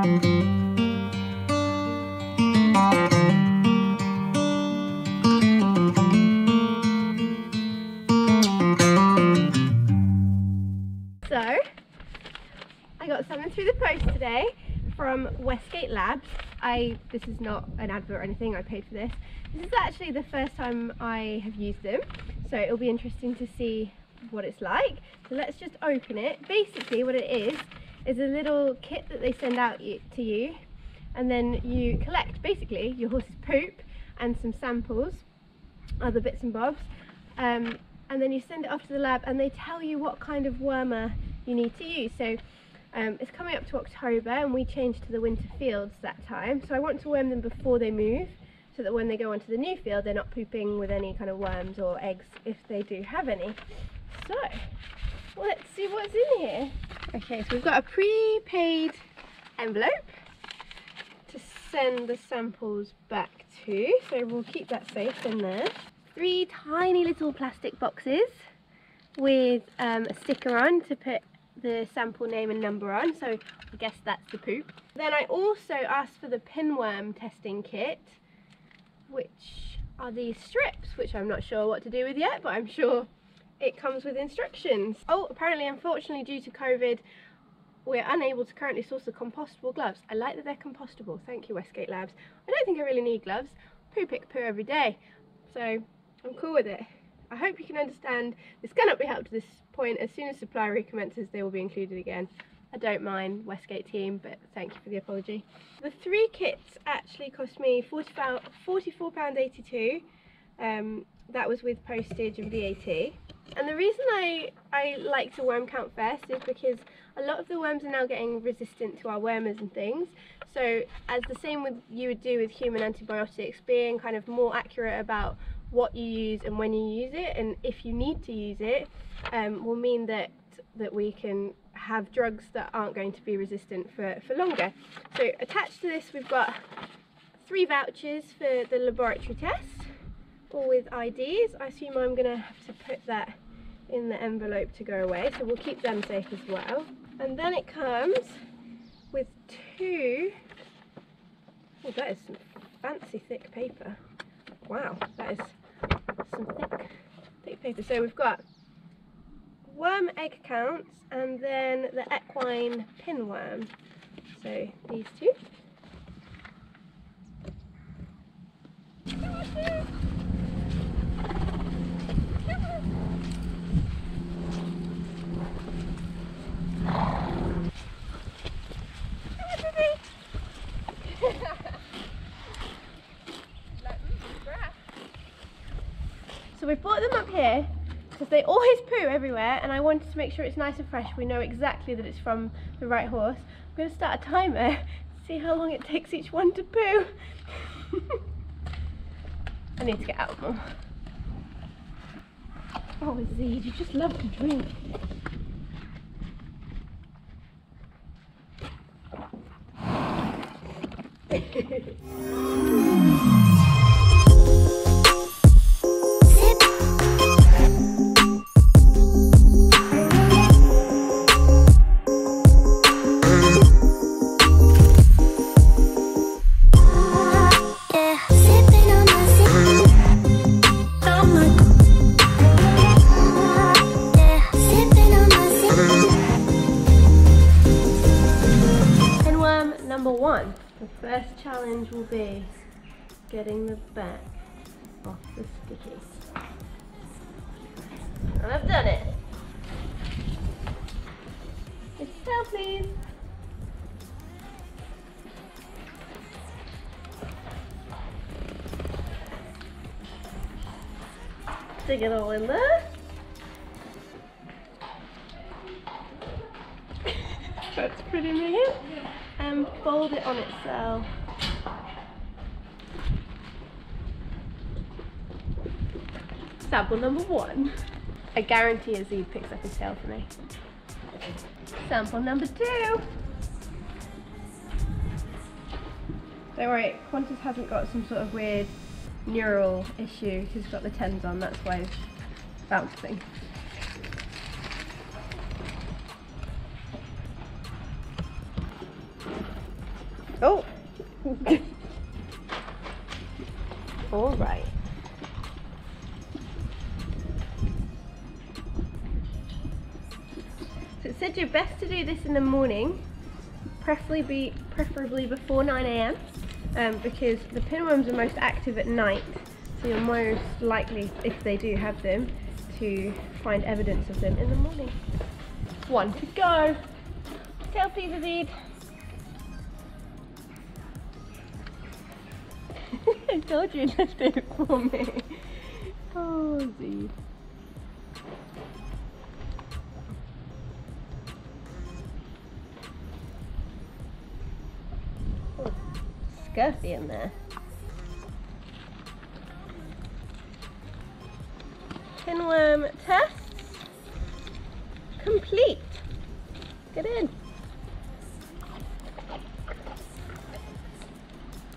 So, I got something through the post today from Westgate Labs. This is not an advert or anything, I paid for this. This is actually the first time I have used them, so it'll be interesting to see what it's like. So let's just open it. Basically what it is a little kit that they send out to you, and then you collect basically your horse's poop and some samples, other bits and bobs, and then you send it off to the lab and they tell you what kind of wormer you need to use. So it's coming up to October and we changed to the winter fields that time, so I want to worm them before they move, so that when they go onto the new field they're not pooping with any kind of worms or eggs if they do have any. So let's see what's in here. Okay, so we've got a prepaid envelope to send the samples back to, so we'll keep that safe in there. 3 tiny little plastic boxes with a sticker on to put the sample name and number on, so I guess that's the poop. Then I also asked for the pinworm testing kit, which are these strips, which I'm not sure what to do with yet, but I'm sure it comes with instructions. Oh, apparently, unfortunately, due to COVID, we're unable to currently source the compostable gloves. I like that they're compostable. Thank you, Westgate Labs. I don't think I really need gloves. Poo pick poo every day, so I'm cool with it. I hope you can understand this cannot be helped at this point. As soon as supply recommences, they will be included again. I don't mind, Westgate team, but thank you for the apology. The 3 kits actually cost me £44.82. That was with postage and VAT. And the reason I like to worm count first is because a lot of the worms are now getting resistant to our wormers and things. So as the same with you would do with human antibiotics, being kind of more accurate about what you use and when you use it, and if you need to use it, will mean that we can have drugs that aren't going to be resistant for longer. So attached to this we've got 3 vouchers for the laboratory tests, all with IDs. I assume I'm going to have to put that in the envelope to go away, so we'll keep them safe as well. And then it comes with 2, oh, that is some fancy thick paper. Wow, that is some thick paper. So we've got worm egg counts and then the equine pinworm. So these 2. So we brought them up here because they always poo everywhere, and I wanted to make sure it's nice and fresh. We know exactly that it's from the right horse. I'm going to start a timer to see how long it takes each one to poo. I need to get out more. Oh, Aziz, you just love to drink. Number 1, the first challenge will be getting the back off the sticky. And I've done it. It's tail, please. Stick it all in there. That's pretty neat. And fold it on itself. Sample number 1. I guarantee Aziz picks up his tail for me. Sample number 2. Don't worry, Qantas hasn't got some sort of weird neural issue. He's got the tens on, that's why he's bouncing. Oh! Alright. So it said you're best to do this in the morning, preferably before 9 AM, because the pinworms are most active at night, so you're most likely, if they do have them, to find evidence of them in the morning. One to go. Tail please, Azid. I told you to do it for me. Oh, Azid. Oh, scurfy in there. Pinworm tests complete. Get in.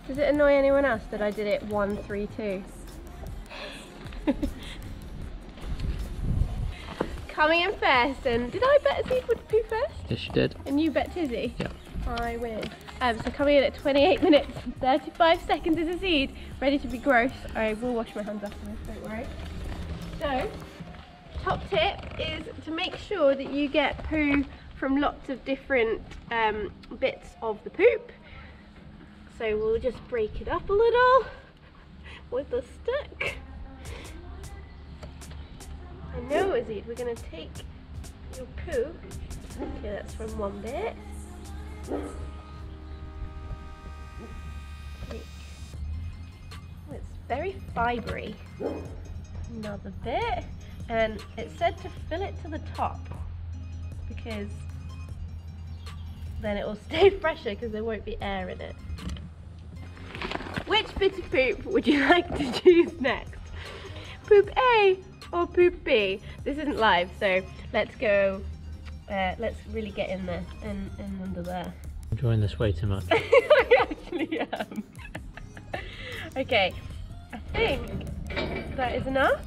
Does it annoy anyone else that I did it 1, 3, 2? Coming in first, and did I bet Azid would poo first? Yes, you did. And you bet Tizzy? Yeah. I win. So coming in at 28 minutes and 35 seconds is Azid, ready to be gross. I will wash my hands after this, don't worry. So, top tip is to make sure that you get poo from lots of different bits of the poop. So we'll just break it up a little with the stick. I know, Azid, we're going to take your poo. Okay, that's from one bit. Oh, it's very fibery. Another bit, and it said to fill it to the top because then it will stay fresher because there won't be air in it. Which bit of poop would you like to choose next? Poop A or poop B? This isn't live, so let's go, let's really get in there and under there. I'm enjoying this way too much. I actually am. Okay, I think that is enough.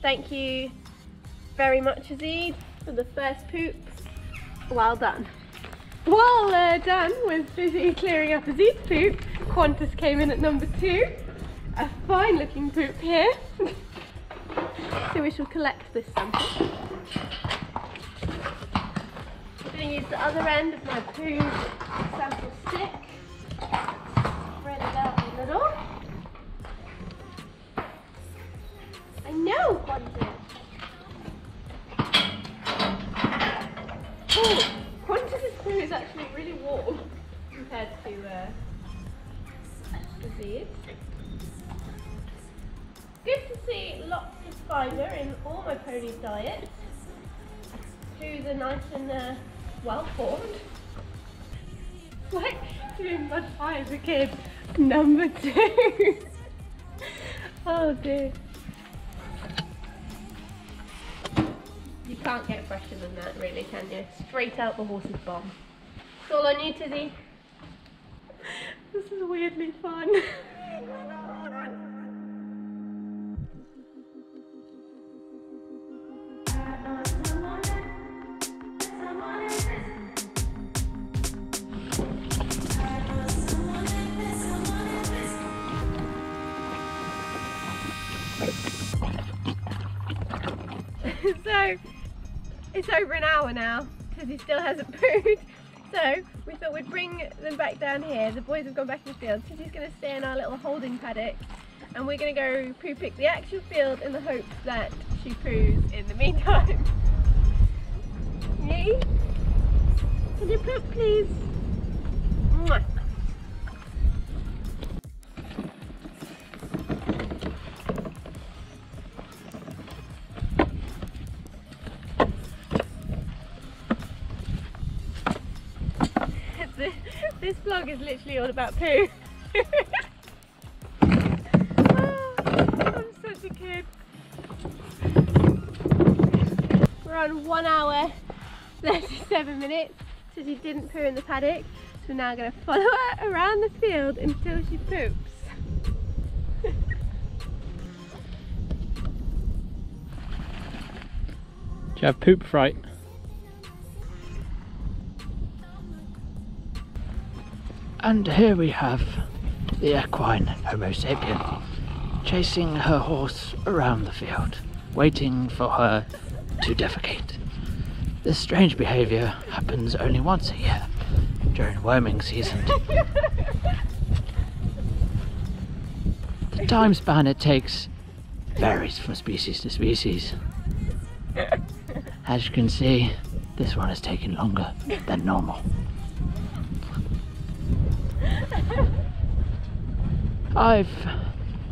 Thank you very much, Azid, for the first poop. Well done. While Dan was busy clearing up Azid's poop, Qantas came in at number 2. A fine looking poop here. So we shall collect this sample. I'm going to use the other end of my poo sample stick. Spread it out a little. I know, Qantas. Oh, Qantas's poo is actually really warm compared to Azid's. Good to see lots of fibre in all my ponies' diets. Poos are nice and well formed. Like doing mud pie as a kid. Number 2. Oh dear. You can't get fresher than that, really, can you? Straight out the horse's bum. It's all on you, Tizzy. This is weirdly fun. So, it's over an hour now, because he still hasn't pooed. So, we thought we'd bring them back down here. The boys have gone back in the field. Tizzy's going to stay in our little holding paddock. And we're going to go poo pick the actual field in the hopes that she poos in the meantime. Yay? Can you poop, please? Mwah. This vlog is literally all about poo. Oh, I'm such a kid. We're on 1 hour, 37 minutes since she didn't poo in the paddock. So we're now going to follow her around the field until she poops. Do you have poop fright? And here we have the equine Homo sapien chasing her horse around the field, waiting for her to defecate. This strange behaviour happens only once a year, during worming season. The time span it takes varies from species to species. As you can see, this one is taking longer than normal. I've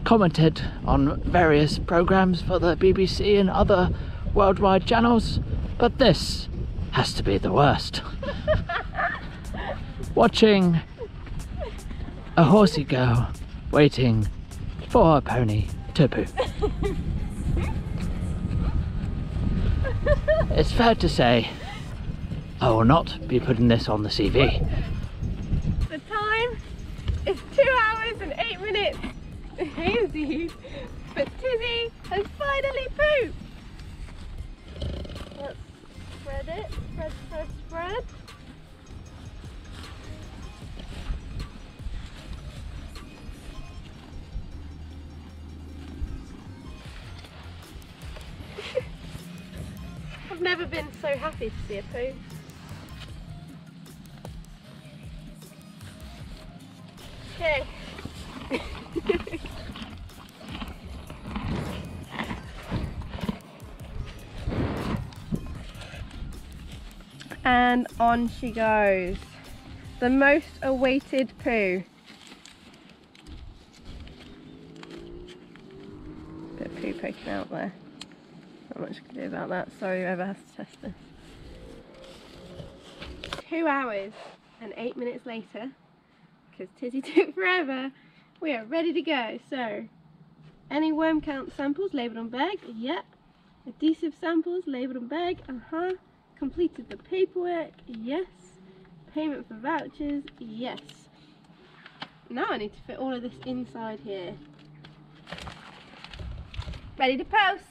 commented on various programs for the BBC and other worldwide channels, but this has to be the worst. Watching a horsey girl waiting for her pony to poo. It's fair to say I will not be putting this on the CV. The time is 2 hours and 8 minutes. Indeed. But Tizzy has finally pooped. Let's spread it. Spread, spread, spread. I've never been so happy to see a poo. Okay. And on she goes. The most awaited poo. Bit of poo poking out there. Not much you can do about that. Sorry whoever has to test this. 2 hours and 8 minutes later, because Tizzy took forever, we are ready to go. So, any worm count samples labelled on bag? Yep. Adhesive samples labelled on bag? Completed the paperwork? Yes. Payment for vouchers? Yes. Now I need to fit all of this inside here. Ready to post!